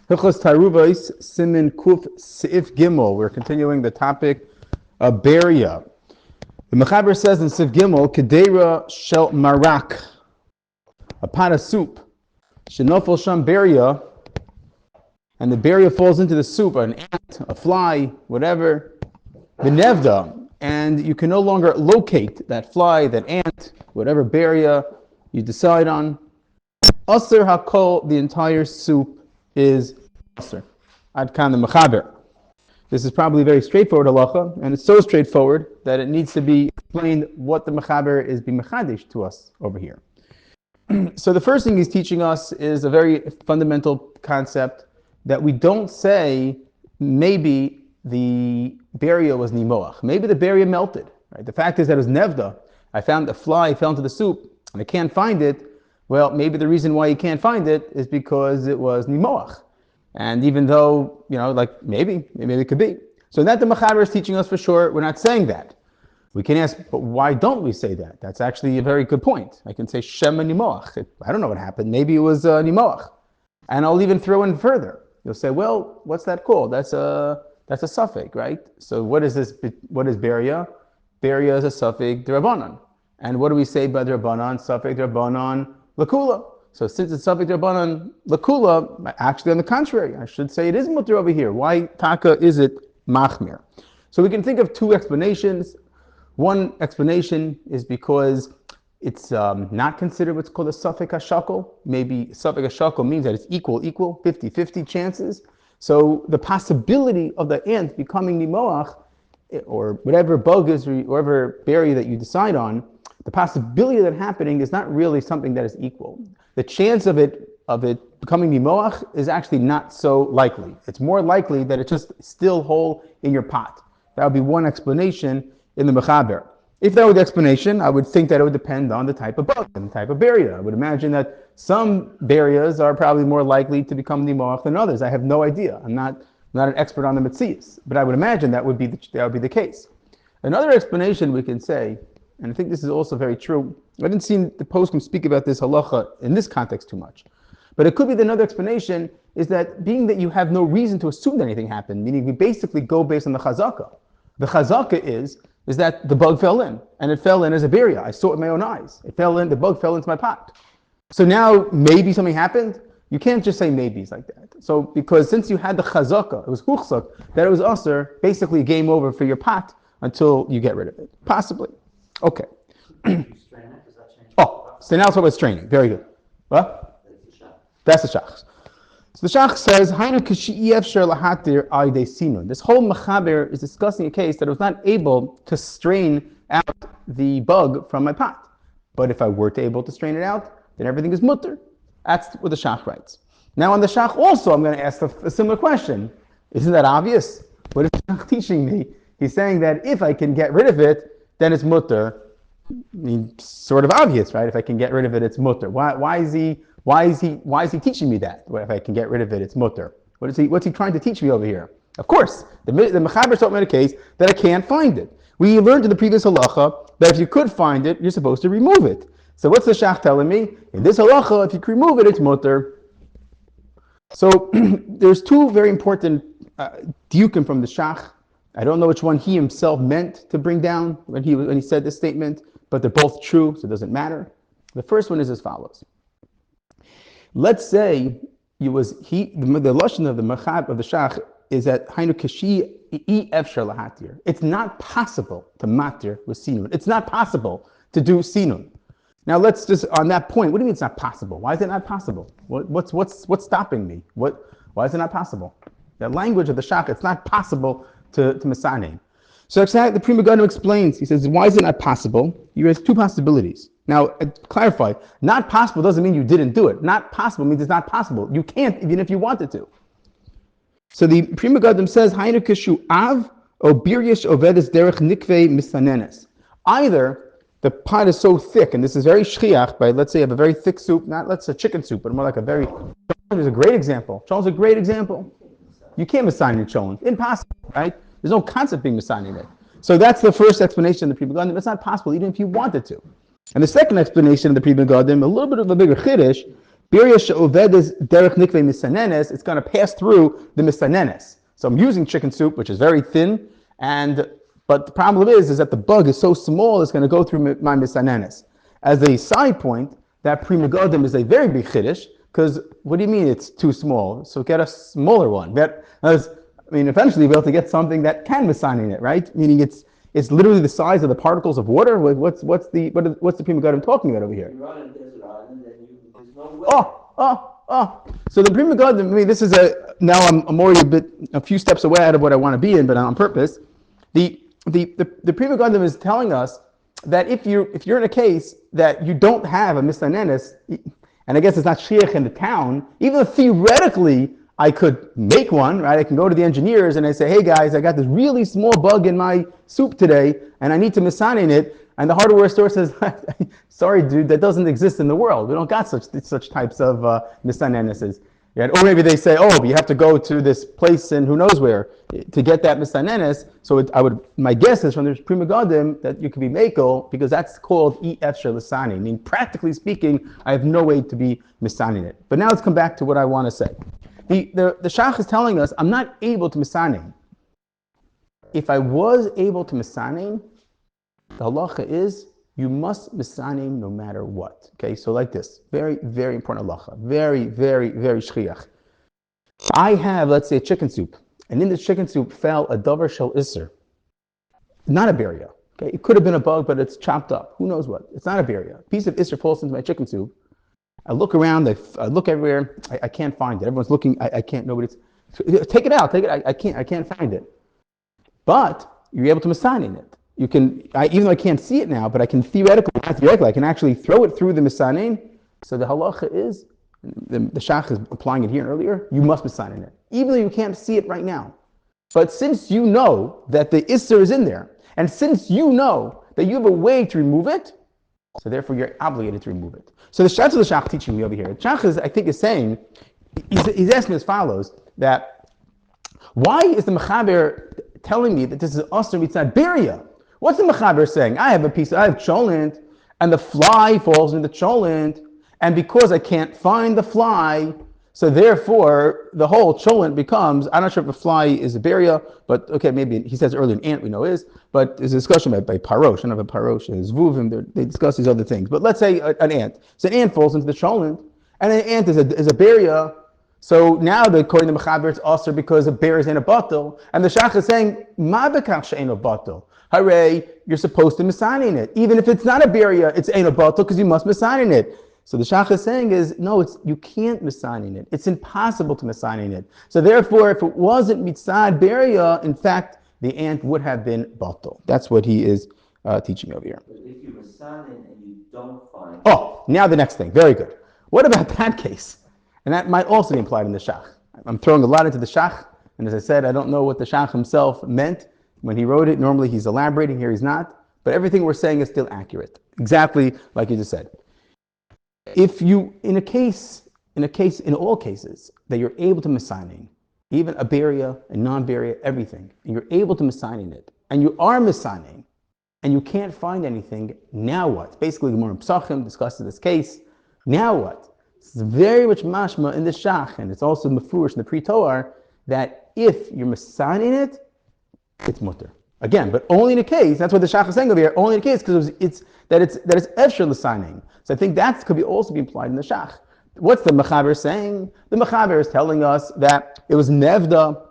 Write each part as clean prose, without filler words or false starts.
Hilchos Taruvos Simin Kuf Seif Gimel. We're continuing the topic of Beryah. The Mechaber says in Seif Gimel, Kedera Shel Marak, a pot of soup. Shenofel Sham Beryah, and the Beryah falls into the soup, an ant, a fly, whatever. Benevda, and you can no longer locate that fly, that ant, whatever Beryah you decide on. Aser Hakol, the entire soup is Aser. Ad Kan the Mechaber. This is probably very straightforward halacha, and it's so straightforward that it needs to be explained what the Mechaber is being mechadish to us over here. So the first thing he's teaching us is a very fundamental concept that we don't say maybe the Beryah was nimoach. Maybe the Beryah melted. Right? The fact is that it was nevda. I found a fly, fell into the soup, and I can't find it. Well, maybe the reason why you can't find it is because it was nimoach. And even though, maybe it could be. So that the Mechaber is teaching us for sure, we're not saying that. We can ask, but why don't we say that? That's actually a very good point. I can say shema nimoach. I don't know what happened. Maybe it was nimoach. And I'll even throw in further. You'll say, well, what's that called? That's a suffix, right? So what is this? What is Beryah? Beryah is a suffix d'Rabbanan. And what do we say by d'Rabbanan? Suffix d'Rabbanan lakula. So since it's suffix d'Rabbanan lakula, actually on the contrary, I should say it is mutter over here. Why taka is it machmir? So we can think of two explanations. One explanation is because it's not considered what's called a suffix hashakol. Maybe suffix hashakol means that it's equal, 50-50 chances. So the possibility of the ant becoming nimoach, or whatever bug is, or whatever berry that you decide on, the possibility of that happening is not really something that is equal. The chance of it becoming nimoach is actually not so likely. It's more likely that it's just still whole in your pot. That would be one explanation in the Mechaber. If that were the explanation, I would think that it would depend on the type of bug and the type of Beryah. I would imagine that some Beryahs are probably more likely to become nimoach than others. I have no idea. I'm not an expert on the Metzias, but I would imagine that would be the case. Another explanation we can say, and I think this is also very true, I didn't see the poskim speak about this halacha in this context too much, but it could be that another explanation is that being that you have no reason to assume that anything happened, meaning we basically go based on the chazaka. The chazaka is that the bug fell in, and it fell in as a Beryah. I saw it with my own eyes. The bug fell into my pot. So now maybe something happened. You can't just say maybes like that. So because since you had the chazaka, it was huchzak, that it was aser, basically game over for your pot until you get rid of it. Possibly. Okay. So now let's talk about straining. Very good. What? That's the shach. So the shach says, this whole mechaber is discussing a case that I was not able to strain out the bug from my pot. But if I were to able to strain it out, then everything is mutter. That's what the shach writes. Now on the shach also, I'm going to ask a similar question. Isn't that obvious? What is the shach teaching me? He's saying that if I can get rid of it, then it's mutter. I mean, sort of obvious, right? If I can get rid of it, it's mutter. Why is he teaching me that? If I can get rid of it, it's mutter. What's he trying to teach me over here? Of course, the Mechaber taught me in a case that I can't find it. We learned in the previous halacha that if you could find it, you're supposed to remove it. So what's the shach telling me? In this halacha, if you can remove it, it's mutter. So there's two very important diukim from the shach. I don't know which one he himself meant to bring down when he said this statement, but they're both true, so it doesn't matter. The first one is as follows. Let's say the lashon of the mechab of the shach is that hainu kashi efshar lahatir. It's not possible to matir with sinun. It's not possible to do sinun. Now let's just on that point. What do you mean it's not possible? Why is it not possible? What's stopping me? Why is it not possible? The language of the shach, it's not possible to Masanim. So the Pri Megadim explains, he says, why is it not possible? You have two possibilities. Now, clarify, not possible doesn't mean you didn't do it. Not possible means it's not possible. You can't, even if you wanted to. So the Pri Megadim says, Hainu kishu av o biryesh ovedes derech nikvei misanenes. Either the pot is so thick, and this is very shchiach, by let's say you have a very thick soup, not let's say chicken soup, but more like a very, Cholent is a great example. Cholent is a great example. You can't Masanim in Cholent. Impossible, right? There's no concept being Masanim in it. So that's the first explanation of the Pri Megadim. It's not possible even if you wanted to. And the second explanation of the Pri Megadim, a little bit of a bigger chiddush, Beryah she'ovedes derech nikvei misanenes, it's going to pass through the misanenes. So I'm using chicken soup, which is very thin, but the problem is that the bug is so small, it's going to go through my misanenes. As a side point, that Pri Megadim is a very big chiddush, because what do you mean it's too small? So get a smaller one. Eventually we'll have to get something that can misanin it, right? Meaning it's literally the size of the particles of water. What's the Pri Megadim talking about over here? You run a desert island, and there's no way. Oh. So the Pri Megadim, this is now I'm already a few steps away out of what I want to be in, but on purpose. The Pri Megadim is telling us that if you're in a case that you don't have a misanenes, and I guess it's not shiach in the town, even though theoretically I could make one, right? I can go to the engineers and I say, hey guys, I got this really small bug in my soup today, and I need to misanin it. And the hardware store says, sorry, dude, that doesn't exist in the world. We don't got such types of misaneneses. Yeah, or maybe they say, you have to go to this place in who knows where to get that misanenes. So my guess is from the Pri Megadim that you could be mekel, because that's called efshar l'sani. I mean, practically speaking, I have no way to be misanin it. But now let's come back to what I want to say. The Shach is telling us, I'm not able to misanin. If I was able to misanin, the halacha is, you must misanim no matter what. Okay, so like this, very, very important halacha, very, very, very shchiach. I have, let's say, chicken soup, and in this chicken soup fell a davar shel iser, not a beryah. Okay, it could have been a bug, but it's chopped up. Who knows what? It's not a beryah. A piece of iser falls into my chicken soup. I look around, I look everywhere. I can't find it. Everyone's looking. I can't. Nobody's. Take it out. Take it. I can't find it. But you're able to misanin it. You can, even though I can't see it now, but I can theoretically, I can actually throw it through the misanin. So the halacha is, the Shach is applying it here and earlier, you must misanin it, even though you can't see it right now. But since you know that the isser is in there, and since you know that you have a way to remove it, so therefore you're obligated to remove it. So the Shach teaching me over here, the Shach is saying, he's asking as follows, that why is the Mechaber telling me that this is Asr Mitzad Beryah? What's the Mechaber saying? I have cholent, and the fly falls in the cholent, and because I can't find the fly, so therefore the whole cholent becomes, I'm not sure if a fly is a beryah, but okay, maybe he says earlier an ant we know is, but there's a discussion by Parosh, I don't know if Parosh is Zvuvim, they discuss these other things. But let's say an ant. So an ant falls into the cholent, and an ant is a beryah. So now, according to Mechaber, it's also because a bear is in a bottle, and the Shach is saying, Ma bekach she'ein a bottle. Hooray, you're supposed to misanin it. Even if it's not a beryah, it's ain't a bottle because you must misanin it. So the Shach is saying you can't misanin it. It's impossible to misanin it. So therefore, if it wasn't mitzad beryah, in fact, the ant would have been bottle. That's what he is teaching over here. But if you misanin and you don't find now the next thing. Very good. What about that case? And that might also be implied in the Shach. I'm throwing a lot into the Shach, and as I said, I don't know what the Shach himself meant when he wrote it. Normally he's elaborating, here he's not, but everything we're saying is still accurate. Exactly like you just said. If you, in all cases, that you're able to misanin, even a beryah, a non-beryah, everything, and you're able to misanin it, and you are misanin, and you can't find anything, now what? Basically, Gemara Psachim discusses this case. Now what? It's very much mashma in the Shach, and it's also mefurish in the Pre-Toar, that if you're misanin it, it's mutter. Again, but only in a case, that's what the Shach is saying over here, only in a case because it's efshar l'saning. So I think that could also be implied in the Shach. What's the Mechaber saying? The Mechaber is telling us that it was nevda,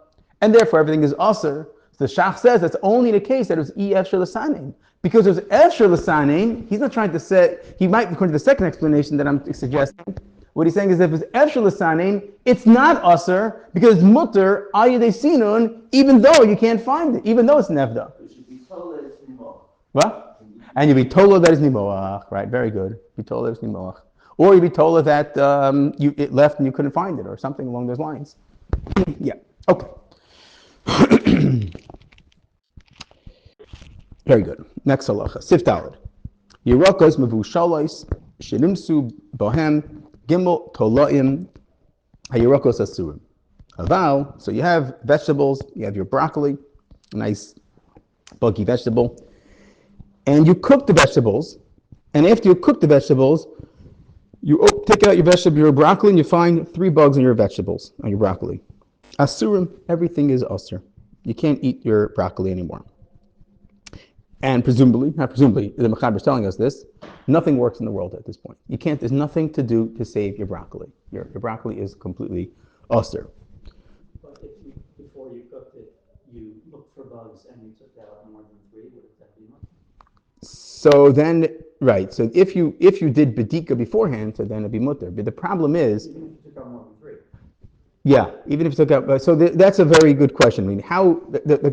and therefore everything is aser. So the Shach says that's only in a case that it was efshar l'saning. Because it was efshar l'saning, he's not trying to say, he might, according to the second explanation that I'm suggesting, what he's saying is if it's efshar l'saning, it's not aser, because it's mutter, ayadei sinun, even though you can't find it, even though it's nevda. you should be told that it's nimoach. What? And you'll be told that it's nimoach, right? Very good. Be told that it's nimoach. Or you'll be told that it left and you couldn't find it, or something along those lines. Yeah, okay. Very good. Next halacha, Sif Daled. Yerakos mevushalos shenimsu bohem gimel tolaim hayerakos asurim. Aval. So you have vegetables. You have your broccoli, a nice bulky vegetable, and you cook the vegetables. And after you cook the vegetables, You take out your vegetable, your broccoli, and you find 3 bugs in your vegetables, on your broccoli. Asurim, everything is usur. You can't eat your broccoli anymore. And presumably, not presumably, the Mechaber is telling us this, nothing works in the world at this point. You can't, there's nothing to do to save your broccoli. Your broccoli is completely usur. But if you, before you cooked it, you looked for bugs and you took out more than 3, would that be much? So then, right, so if you did bedika beforehand, so then it'd be mutter. But the problem is, Even if you took out more than 3. yeah, even if you took out, so that's a very good question. I mean, how,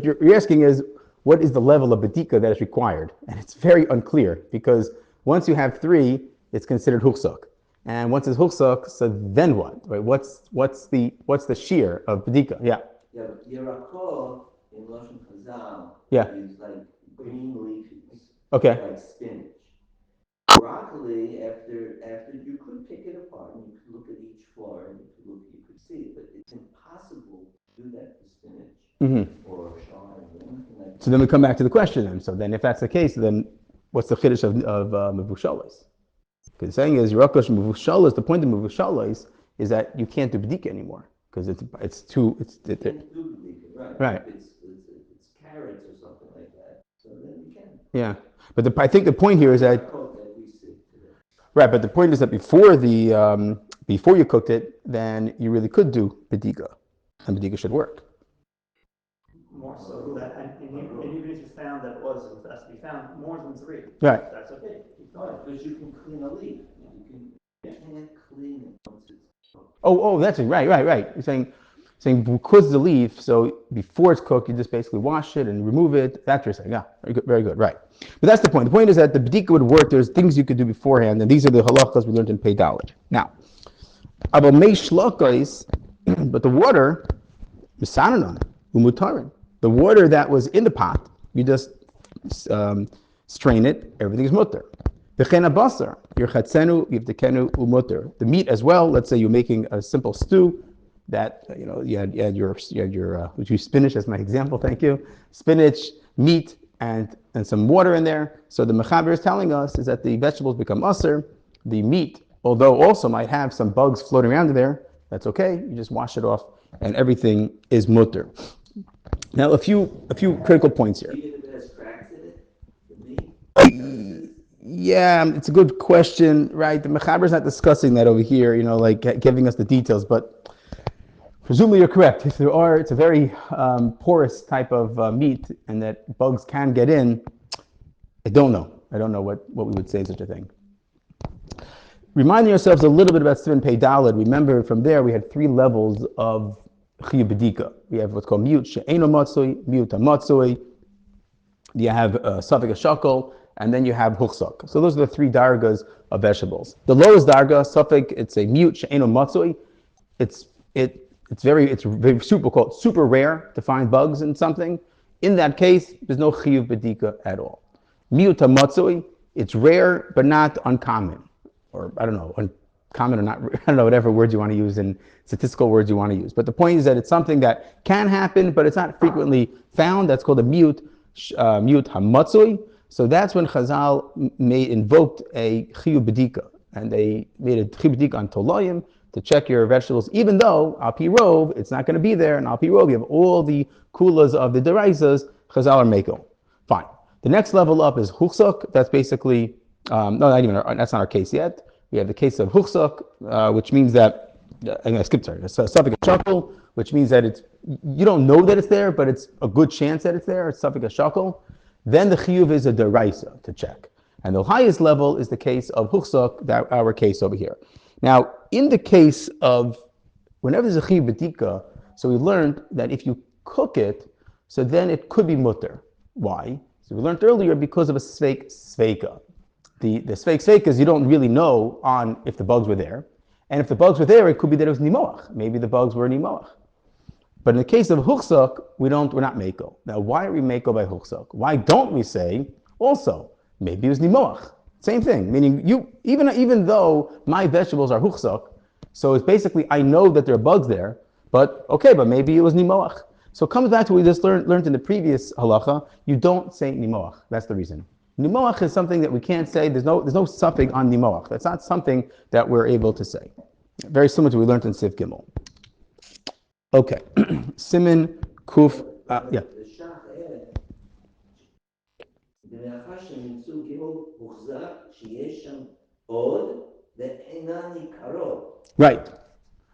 you're asking is, what is the level of bedika that is required? And it's very unclear, because once you have 3, it's considered huksuk. And once it's huksuk, so then what? Right? What's the shear of bedika? Yeah. Yeah, but Yerachot in Lashon Chazal Yeah. is like green leafies, Okay. like spinach. Broccoli, after you could pick it apart and you could look at each flower and you could see it, but it's impossible to do that for spinach or shine or anything like that. So then we come back to the question then. So then if that's the case, then what's the chiddush of mevushalos? Because the saying is, Yerakosh mevushalos, the point of mevushalos is that you can't do bedika anymore. Because it's too, You can't do bedika, right? Right. If it's carrots or something like that, so then you can. Yeah. But I think the point here is that, Yerachot that we see today. right, but the point is that before you cooked it, then you really could do bedika. And bedika should work. More so that, and even if you found that it has to be found more than 3, Right. that's okay. Keep Right, going. because you can clean a leaf. You can't clean it once it's cooked. Oh, that's it. Right. You're saying because the leaf, so before it's cooked, you just basically wash it and remove it. That's what you're saying. Yeah, very good, right. But that's the point. The point is that the bedika would work. There's things you could do beforehand, and these are the halachas we learned in Pei Dalet. Now, aber mei shlokos, but the water, misananon, umutarin. The water that was in the pot, you just strain it, everything is mutter. V'chen abasar, your chatzenu, yivtekenu, umutter. The meat as well, let's say you're making a simple stew, that, you had your would you spinach as my example, thank you. Spinach, meat, and some water in there. So the Mechaber is telling us is that the vegetables become usser, the meat, although also might have some bugs floating around in there, that's okay, you just wash it off, and everything is mutter. Now, a few critical points here. Even if it has cracks in it, the meat. Yeah, it's a good question, right? The Mechaber is not discussing that over here, like giving us the details, but presumably you're correct. If it's a very porous type of meat, and that bugs can get in. I don't know what we would say in such a thing. Reminding ourselves a little bit about Sivan Pei Dalet. Remember, from there we had 3 levels of chiyuv bedika. We have what's called miut she'eno matzoi, miut hamatzoi. You have safek hashakol, and then you have huchsak. So those are the 3 dargas of vegetables. The lowest darga, safek, it's a miut she'eno matzoi. It's very super rare to find bugs in something. In that case, there's no chiyuv bedika at all. Miut hamatzoi, it's rare but not uncommon, or I don't know, uncommon or not, I don't know, whatever words you want to use and statistical words you want to use. But the point is that it's something that can happen, but it's not frequently found. That's called a miut hamatzoi. So that's when Chazal invoked a chiyuv bedika, and they made a chiyuv bedika on toloyim to check your vegetables, even though al pi rov it's not going to be there, and al pi rov you have all the kulas of the deraisas. Chazal are meko. Fine. The next level up is huchsak. That's basically that's not our case yet. We have the case of huchsak, which means that I skipped sorry. It's safek hashakol, which means that you don't know that it's there, but it's a good chance that it's there. It's safek hashakol. Then the chiyuv is a deraisa to check, and the highest level is the case of huchsak, that our case over here. Now, in the case of whenever there's a chiyuv bedika, so we learned that if you cook it, so then it could be mutter. Why? So we learned earlier because of a sveika. The sveika is you don't really know on if the bugs were there, and if the bugs were there, it could be that it was nimoach. Maybe the bugs were nimoach. But in the case of huchsak, we're not meko. Now, why are we meko by huchsak? Why don't we say also maybe it was nimoach? Same thing, meaning even though my vegetables are huchsak, so it's basically I know that there are bugs there, but maybe it was nimoach. So it comes back to what we just learned in the previous halacha. You don't say nimoach. That's the reason. Nimoach is something that we can't say. There's no suffix on nimoach. That's not something that we're able to say. Very similar to what we learned in Sif Gimel. Okay, Simin Kuf. Yeah. The Shach adds, ומאחר שנמצאו כמו מוחזק שיש שם עוד ואינן ניכרות. Right.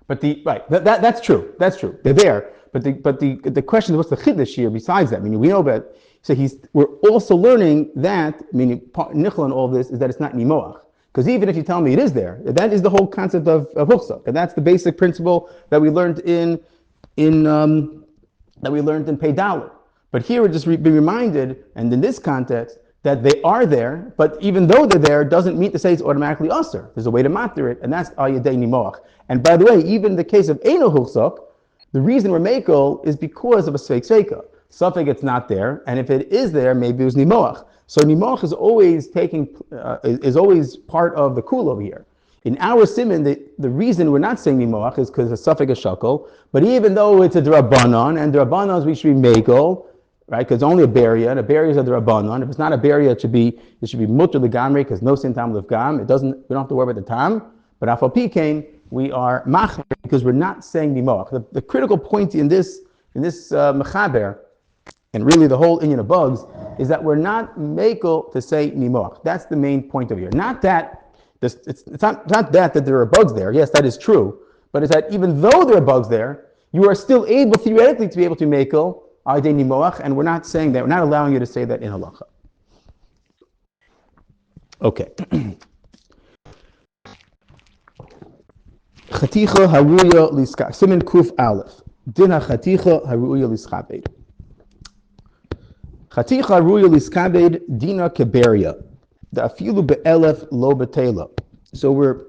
But that's true. That's true. They're there. But the question is, what's the chiddush here besides that? Meaning we know that. So we're also learning that, meaning nichol in all this is that it's not nimoach. Because even if you tell me it is there, that is the whole concept of huchzak, and that's the basic principle that we learned in Pei Dalet. But here we're just being reminded, and in this context, that they are there, but even though they're there, doesn't mean to say it's automatically usher. There's a way to matter it, and that's al yedei nimoach. And by the way, even in the case of eino huchzak, the reason we're makel is because of a sveik sveika. Suffix it's not there, and if it is there, maybe it was nimoach. So nimoach is always part of the kul over here. In our siman, the reason we're not saying nimoach is because the suffix is shakol. But even though it's a drabanan, and drabanans we should be makel, right? Because only a Beryah, and a Beryah is a drabanan. If it's not a Beryah, it should be mutter legamri, because no sin tam levgam. We don't have to worry about the tam. But afal pikein, we are machmer because we're not saying nimoach. The critical point in this mechaber, and really the whole inyan of bugs, is that we're not makel to say nimoach. That's the main point of here. Not that it's not that there are bugs there. Yes, that is true. But it's that even though there are bugs there, you are still able theoretically to be able to makel adei nimoach, and we're not saying that. We're not allowing you to say that in halacha. Okay. Chaticha haruya liska. Simin kuf aleph. Dina chaticha haruya liskabed. Chaticha haruya liskabed dina keberia. The afilu be'elef lo betela. So we're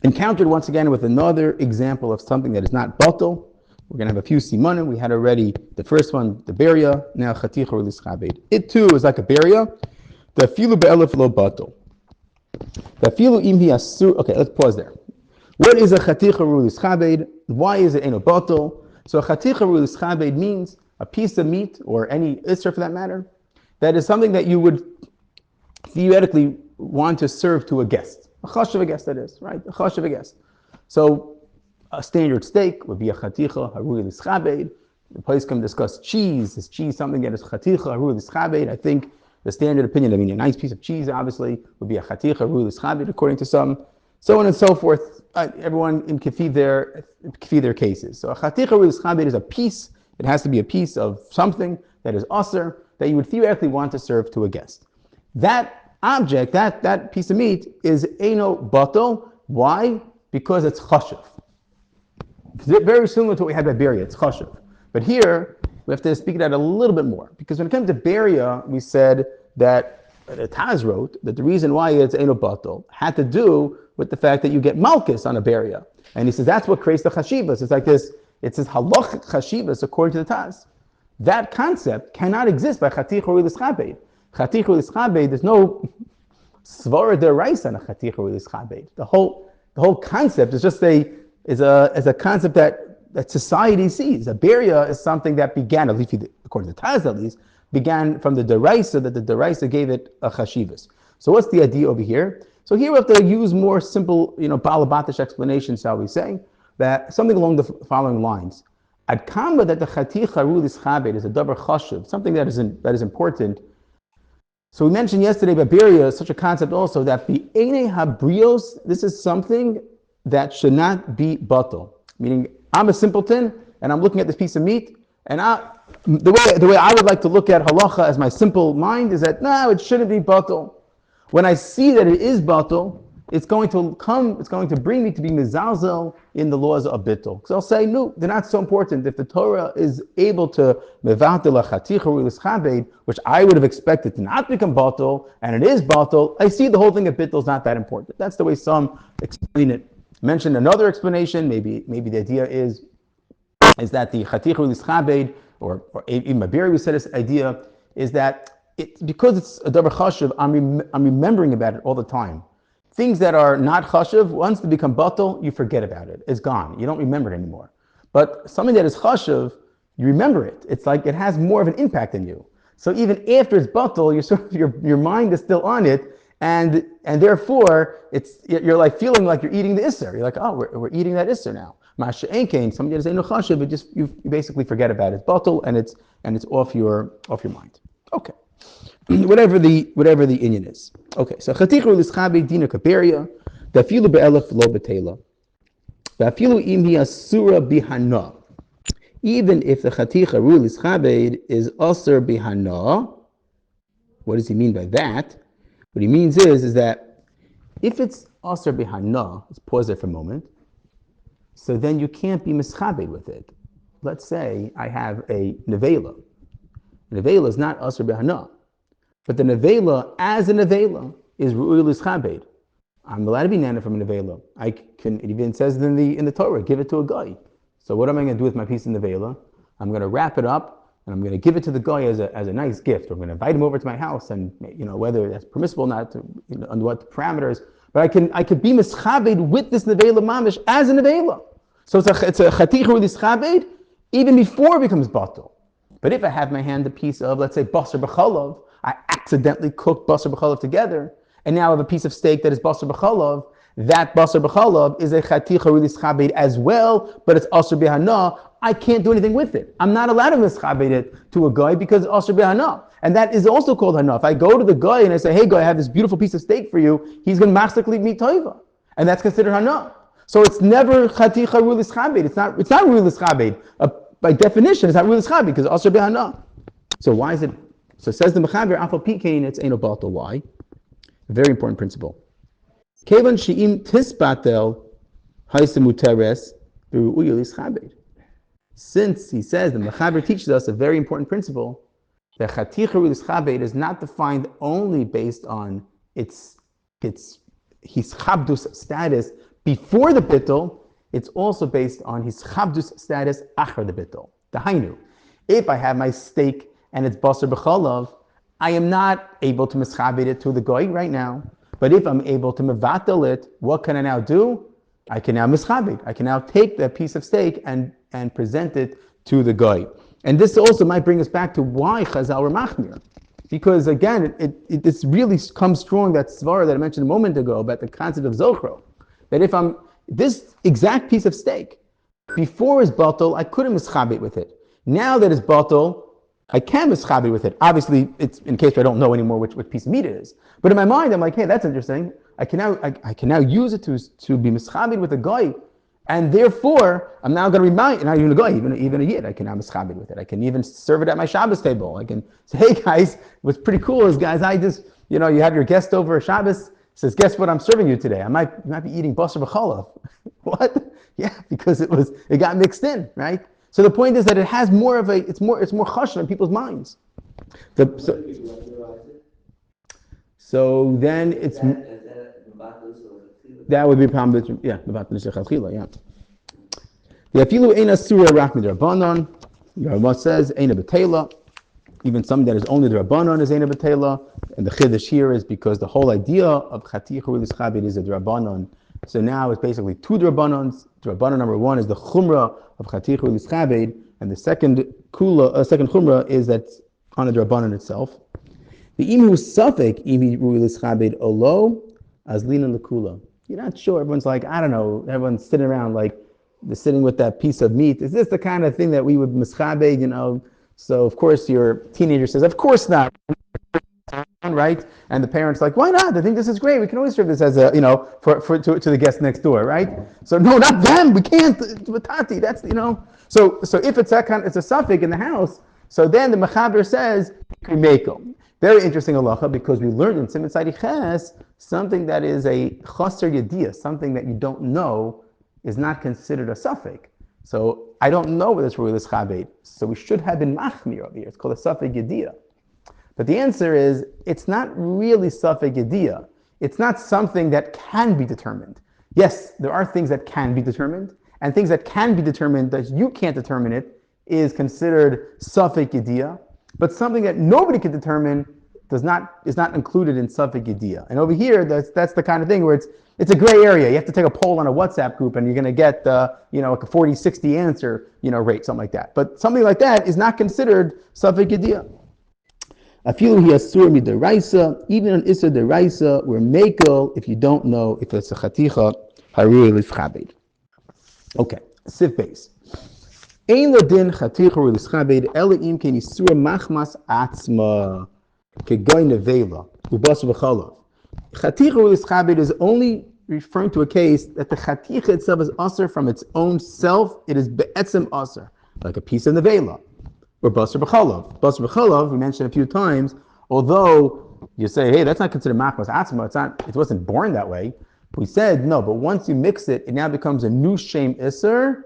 encountered once again with another example of something that is not batel. We're going to have a few simanim. We had already the first one, the Beryah. Now chaticha haruya liskabed. It too is like a Beryah. The afilu be'elef lo batel. The afilu imhi asur. Okay, let's pause there. What is a chaticha haruya liskabed? Why is it eno batel? So a chaticha haruya liskabed means a piece of meat, or any isser for that matter, that is something that you would theoretically want to serve to a guest. A chash of a guest, that is, right? A chash of a guest. So a standard steak would be a chaticha haruya liskabed. The place can discuss cheese. Is cheese something that is chaticha haruya liskabed? I think the standard opinion, a nice piece of cheese, obviously, would be a chaticha haruya liskabed, according to some. So on and so forth. Everyone in kafid their cases. So a chaticha haruya liskabed is a piece. It has to be a piece of something that is aser, that you would theoretically want to serve to a guest. That object, that piece of meat, is eino batel. Why? Because it's chashuv. Very similar to what we had by Beryah, it's chashuv. But here, we have to speak it out a little bit more. Because when it comes to Beryah, we said that the Taz wrote that the reason why it's eino batel had to do with the fact that you get malchus on a Beryah. And he says that's what creates the chashivas. It's like this. It says halach chashivas according to the Taz. That concept cannot exist by chaticha haruya liskabed. Chaticha haruya liskabed, there's no svara deraisa on a chaticha haruya liskabed. The whole concept is just a concept that society sees. A Beryah is something that began, at least according to the Taz at least, began from the deraisa, that the deraisa gave it a chashivas. So what's the idea over here? So here we have to use more simple, balabatish explanations, shall we say, that something along the following lines. Ad kama that the chaticha haruya liskabed is a davar chashuv, something that is important. So we mentioned yesterday by Beryah, such a concept also, that bi'enei habrios, this is something that should not be batel. Meaning, I'm a simpleton, and I'm looking at this piece of meat, and the way I would like to look at halacha as my simple mind is that, no, it shouldn't be batel. When I see that it is batel, it's going to bring me to be mizalzel in the laws of bittul. So I'll say, no, they're not so important. If the Torah is able to mevatel a chaticha haruya liskabed, which I would have expected to not become batel, and it is batel, I see the whole thing of bittul is not that important. That's the way some explain it. Mentioned another explanation, maybe the idea is that the chaticha haruya liskabed, or even Beryah said this idea, is that because it's a davar chashuv, I'm remembering about it all the time. Things that are not chashuv, once they become batel, you forget about it. It's gone. You don't remember it anymore. But something that is chashuv, you remember it. It's like it has more of an impact on you. So even after it's batal, your mind is still on it, and therefore you're like feeling like you're eating the isser. You're like, oh, we're eating that isser now. Masha ain't somebody say no chashav, but just you basically forget about it. It's batal, and it's off your mind. Okay. whatever the inyan is. Okay, so chatichu l'schabe dina kaberia, dafilu be'elef lo betela, dafilu im hi asura bihana. Even if the chaticha ru l'schabe is asur bihana, what does he mean by that? What he means is that if it's asur bihana, let's pause there for a moment. So then you can't be mischabed with it. Let's say I have a nevela. Nevela is not asur bihana. But the nevela, as a nevela, is ru'ul l'schabed. I'm allowed to be nana from a nevela. It even says in the Torah, give it to a guy. So what am I going to do with my piece of nevela? I'm going to wrap it up and I'm going to give it to the guy as a nice gift. Or I'm going to invite him over to my house, and whether that's permissible or not, under what parameters. But I could be mischabed with this nevela mamish as a nevela. So it's a chaticha ru'ul l'schabed even before it becomes batal. But if I have in my hand a piece of, let's say, basar b'chalav, I accidentally cooked basar b'chalav together, and now I have a piece of steak that is basar b'chalav. That basar b'chalav is a chaticha ru'ul l'schabed as well, but it's asur b'hana. I can't do anything with it. I'm not allowed to mischabed it to a guy because it's asur b'hana. And that is also called hana. If I go to the guy and I say, hey guy, I have this beautiful piece of steak for you, he's going to machzikli me toiva. And that's considered hana. So it's never chaticha ru'ul l'schabed. It's not ru'ul l'schabed. By definition, it's not ru'ul l'schabed because it's asur b'hana. So why is it? So says the Mechaber, Afal Pikein, it's Eino Batal. Why? A very important principle. Kevan she'im tispatel ha'isa muteres b'ru'uy l'schabed. Since he says, the Mechaber teaches us a very important principle, that chaticha ru'uy l'schabed is not defined only based on its his chabdus status before the bittul, it's also based on his chabdus status achar the bittul. The hainu. If I have my steak and it's basar b'chalav, I am not able to mischabed it to the goy right now. But if I'm able to mevatel it, what can I now do? I can now mischabed. I can now take that piece of steak and present it to the goy. And this also might bring us back to why Chazal were machmir. Because again, this really comes strong, that svara that I mentioned a moment ago about the concept of zochro. That if I'm this exact piece of steak, before it's batal, I couldn't mischabed with it. Now that it's batal, I can mischabed with it. Obviously, it's in case I don't know anymore which piece of meat it is. But in my mind, I'm like, hey, that's interesting. I can now use it to be mischabed with a guy, and therefore I'm now going to remind, not even a guy, even a yid, I can now mischabed with it. I can even serve it at my Shabbos table. I can say, hey guys, what's pretty cool is, guys, I just, you have your guest over Shabbos. Says, guess what I'm serving you today? I might be eating basar b'chalav. What? Yeah, because it got mixed in, right? So the point is that it has more of it's more chashav in people's minds. So then it's that would be problem. Yeah, yeah. The afilu eina surah rachmid rabbanon. Yoreh says eina betela. Even something that is only the rabbanon is eina betela. And the chiddush here is because the whole idea of chaticha ru'ul l'schabed is a rabbanon. So now it's basically two drabbanons. Drabbanon number one is the chumrah of chaticha ru'ul l'schabed, and the second chumrah is that on the drabbanon itself. The imu safek imi ru'ul l'schabed olo azlina l'kula. You're not sure. Everyone's like, I don't know. Everyone's sitting around like they're sitting with that piece of meat. Is this the kind of thing that we would mischabed? So of course your teenager says, of course not. Right? And the parents like, why not? I think this is great. We can always serve this as a, to the guest next door, right? So no, not them. We can't. Tati, that's, So if it's that kind, it's a suffix in the house. So then the Mechaber says, krimekom. Very interesting halacha, because we learned in Siman Tzadi Ches something that is a chaser yediyah, something that you don't know is not considered a suffix. So I don't know whether it's ru'ul l'schabed. So we should have been machmir over here. It's called a suffix yediyah. But the answer is, it's not really suffix yediyah. It's not something that can be determined. Yes, there are things that can be determined, and things that can be determined that you can't determine it is considered suffix yediyah. But something that nobody can determine is not included in suffix yediyah. And over here, that's the kind of thing where it's a gray area. You have to take a poll on a WhatsApp group, and you're going to get like a 40-60 answer rate, something like that. But something like that is not considered suffix yediyah. Afilu hi asur midaraisa, even on isur deraisa, we're makel if you don't know if it's a chaticha harui lischabed. Okay, sif base. Ein ladin chaticha harui lischabed elaim ken isur machmas atzma kegoy nevela ubas v'chalav. Chaticha harui lischabed is only referring to a case that the chaticha itself is usher from its own self. It is be'etzem usher, like a piece of nevela. Or basar b'chalav. Basar b'chalav, we mentioned a few times, although you say, hey, that's not considered machmas atzma, it wasn't born that way. We said, no, but once you mix it, it now becomes a new shame isser,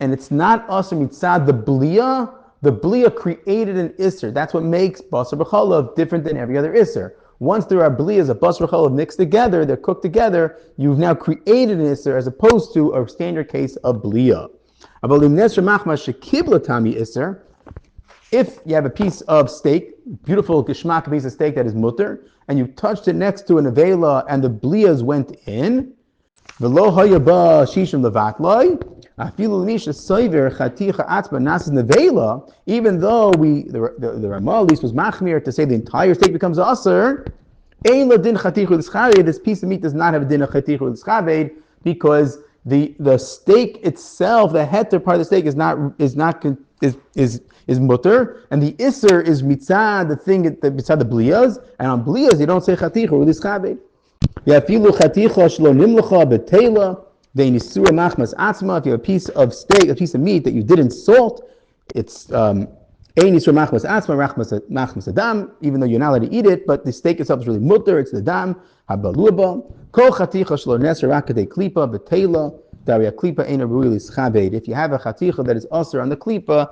and it's not usher mitzad the Beryah. The Beryah created an isser. That's what makes basar b'chalav different than every other isser. Once there are Beryahs of basar b'chalav mixed together, they're cooked together, you've now created an isser as opposed to a standard case of Beryah. If you have a piece of steak, beautiful geschmack piece of steak that is mutter, and you touched it next to an avela and the Beryahs went in, v'lo hayaba shishim levatloi, afilu l'misha soiver chaticha atzma nasas nevela, even though the Ramah at least was machmir to say the entire steak becomes aser, ein ladin chaticha l'schaved, this piece of meat does not have a din of chaticha l'schaved because the steak itself, the heter part of the steak is mutter, and the isser is mitzad, the thing mitzad the Beryahs, and on Beryahs you don't say chaticha or lischabed. Yafilu chaticha shlo nimlacha betela vein isura machmas atzma. If you have a piece of steak, a piece of meat that you didn't salt, it's ein isura machmas atzma machmas adam, even though you're not allowed to eat it, but the steak itself is really mutter. It's the dam habaluba. Kol chaticha shlo neser rakadei klipa betela. If you have a chaticha that is usher on the klipa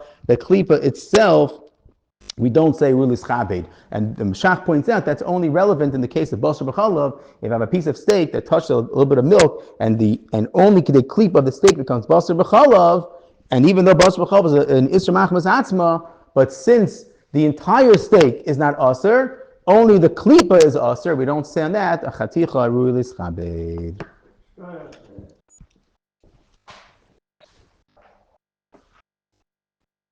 itself, we don't say really schabed. And the Mashach points out that's only relevant in the case of basar b'chalav. If you have a piece of steak that touched a little bit of milk, and only the klipa of the steak becomes basar b'chalav, and even though basar b'chalav is an isra machmas atzma, but since the entire steak is not usher, only the klipa is usher, we don't say on that a chaticha really schabed.